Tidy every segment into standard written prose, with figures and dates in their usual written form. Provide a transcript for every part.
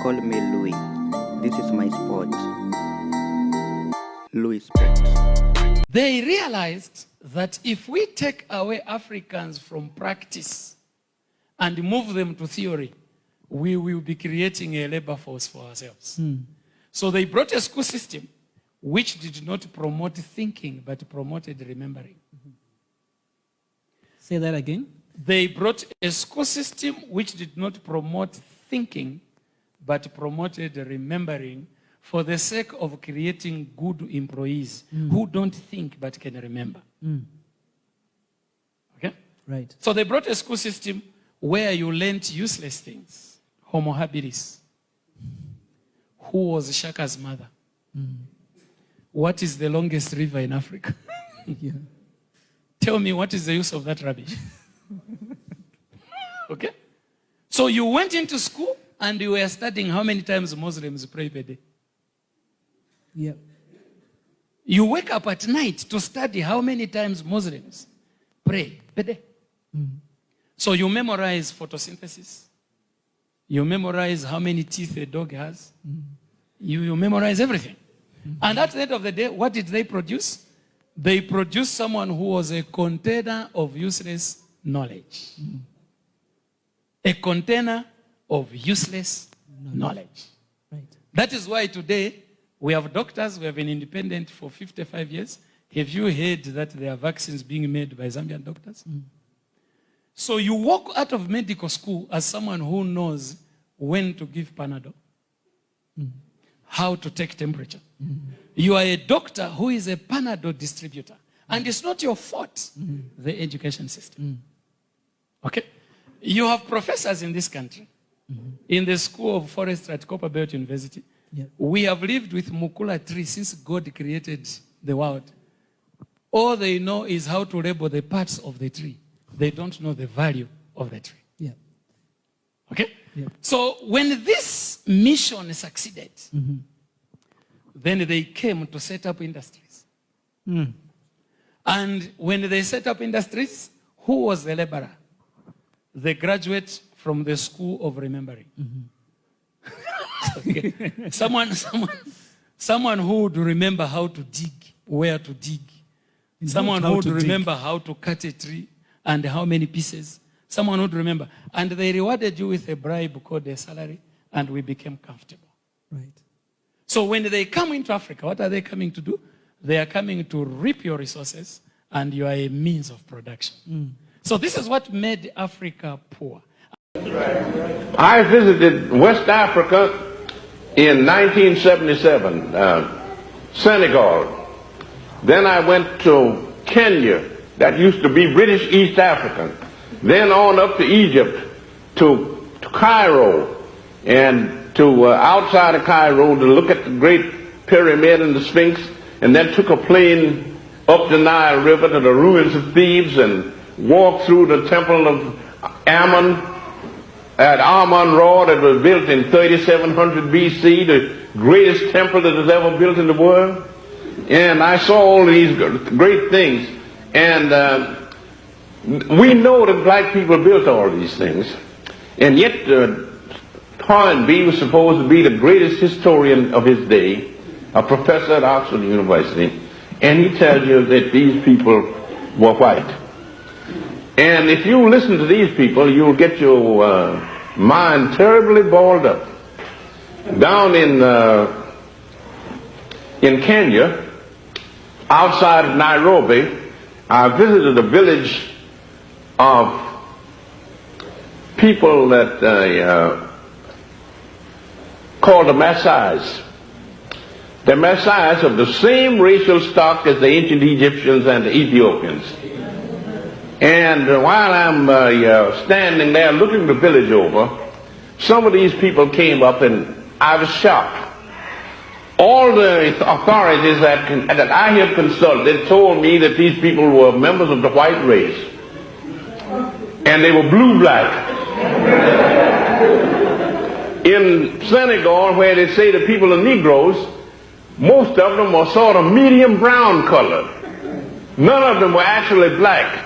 Call me Louis. This is my sport. Louis Sport. They realized that if we take away Africans from practice and move them to theory, we will be creating a labor force for ourselves. So they brought a school system which did not promote thinking, but promoted remembering. Say that again. They brought a school system which did not promote thinking, but promoted remembering for the sake of creating good employees who don't think but can remember. Okay? Right. So they brought a school system where you learnt useless things. Homo habilis. Who was Shaka's mother? What is the longest river in Africa? Yeah. Tell me, what is the use of that rubbish? Okay? So you went into school and you were studying how many times Muslims pray per day. Yeah. You wake up at night to study how many times Muslims pray per day. So you memorize photosynthesis. You memorize how many teeth a dog has. You memorize everything. And at the end of the day, what did they produce? They produced someone who was a container of useless knowledge. A container of useless knowledge. Right. That is why today we have doctors. We have been independent for 55 years. Have you heard that there are vaccines being made by Zambian doctors? So you walk out of medical school as someone who knows when to give Panadol, how to take temperature. You are a doctor who is a Panadol distributor. And it's not your fault, the education system. Okay? You have professors in this country, in the School of Forestry at Copperbelt University. Yeah. We have lived with Mukula tree since God created the world. All they know is how to label the parts of the tree. They don't know the value of the tree. Yeah. Okay? Yeah. So when this mission succeeded, then they came to set up industries. And when they set up industries, who was the laborer? The graduate from the School of Remembering. Okay. Someone who would remember how to dig, where to dig. Someone who would remember how to cut a tree and how many pieces. Someone would remember. And they rewarded you with a bribe called a salary, and we became comfortable. Right. So when they come into Africa, what are they coming to do? They are coming to reap your resources, and you are a means of production. So this is what made Africa poor. I visited West Africa in 1977, Senegal. Then I went to Kenya. That used to be British East Africa. Then on up to Egypt, to Cairo, and to outside of Cairo to look at the Great Pyramid and the Sphinx, and then took a plane up the Nile River to the ruins of Thebes and walked through the temple of Ammon at Amun-Ra that was built in 3700 BC, the greatest temple that was ever built in the world. And I saw all these great things. And we know that black people built all these things. And yet Hornby was supposed to be the greatest historian of his day, a professor at Oxford University. And he tells you that these people were white. And if you listen to these people, you'll get your mind terribly balled up. Down in Kenya, outside of Nairobi, I visited a village of people that called the Maasais. The Maasais of the same racial stock as the ancient Egyptians and the Ethiopians. And while I'm standing there looking the village over, some of these people came up and I was shocked. All the authorities that I have consulted told me that these people were members of the white race. And they were blue-black. In Senegal, where they say the people are Negroes, most of them were sort of medium brown colored. None of them were actually black,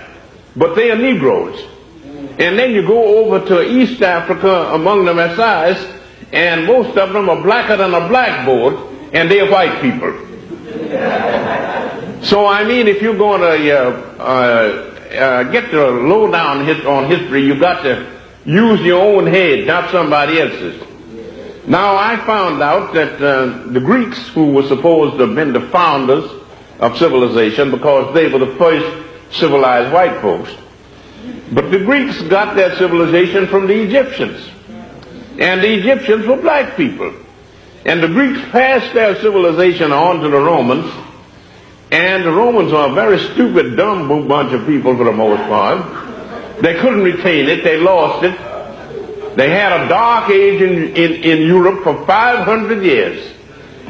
but they are Negroes. And then you go over to East Africa among the Maasais, and most of them are blacker than a blackboard, and they're white people. So, I mean, if you're going to get the lowdown on history, you've got to use your own head, not somebody else's. Now, I found out that the Greeks, who were supposed to have been the founders of civilization because they were the first civilized white folks, but the Greeks got their civilization from the Egyptians. And the Egyptians were black people. And the Greeks passed their civilization on to the Romans. And the Romans are a very stupid, dumb bunch of people for the most part. They couldn't retain it. They lost it. They had a dark age in Europe for 500 years.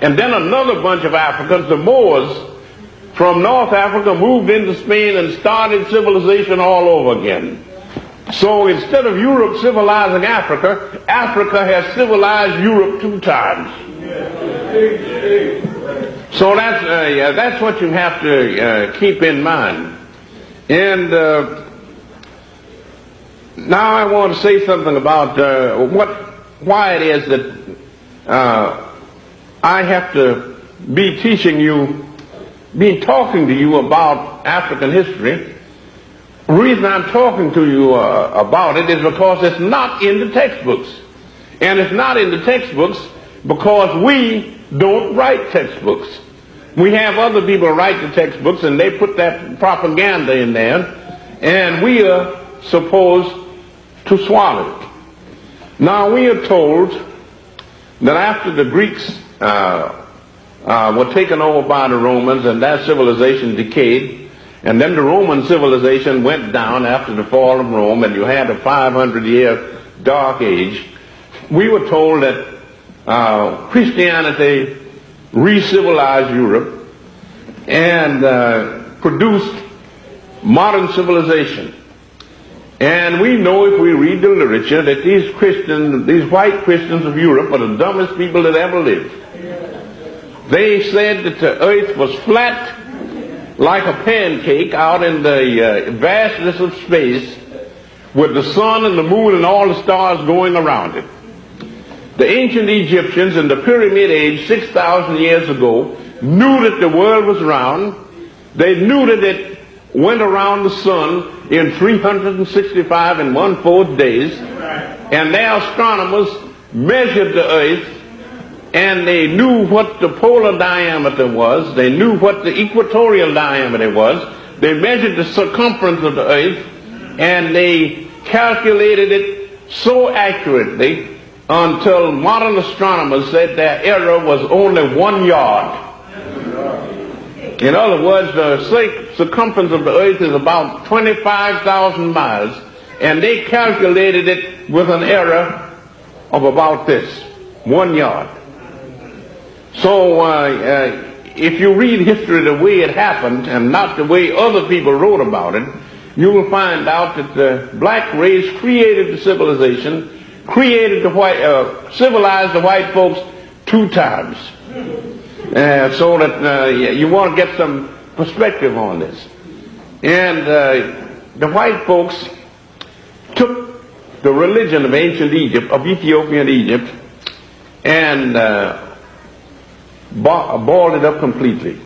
And then another bunch of Africans, the Moors, from North Africa, moved into Spain and started civilization all over again. So instead of Europe civilizing Africa, Africa has civilized Europe 2 times. So that's what you have to keep in mind. And now I want to say something about why it is that I have to be talking to you about African history. The reason I'm talking to you about it is because it's not in the textbooks. And it's not in the textbooks because we don't write textbooks. We have other people write the textbooks and they put that propaganda in there, and we are supposed to swallow it. Now, we are told that after the Greeks were taken over by the Romans and that civilization decayed, and then the Roman civilization went down after the fall of Rome, and you had a 500-year dark age. We were told that Christianity re-civilized Europe and produced modern civilization. And we know, if we read the literature, that these white Christians of Europe are the dumbest people that ever lived. They said that the earth was flat like a pancake out in the vastness of space, with the sun and the moon and all the stars going around it. The ancient Egyptians in the Pyramid Age 6,000 years ago knew that the world was round. They knew that it went around the sun in 365 and 1/4 days, and their astronomers measured the earth, and they knew what the polar diameter was. They knew what the equatorial diameter was. They measured the circumference of the earth, and they calculated it so accurately until modern astronomers said their error was only 1 yard. In other words, the circumference of the earth is about 25,000 miles, and they calculated it with an error of about this, 1 yard. So if you read history the way it happened and not the way other people wrote about it, you will find out that the black race created the civilization, civilized the white folks 2 times. So that you want to get some perspective on this. And the white folks took the religion of ancient Egypt, of Ethiopian Egypt, and balled it up completely.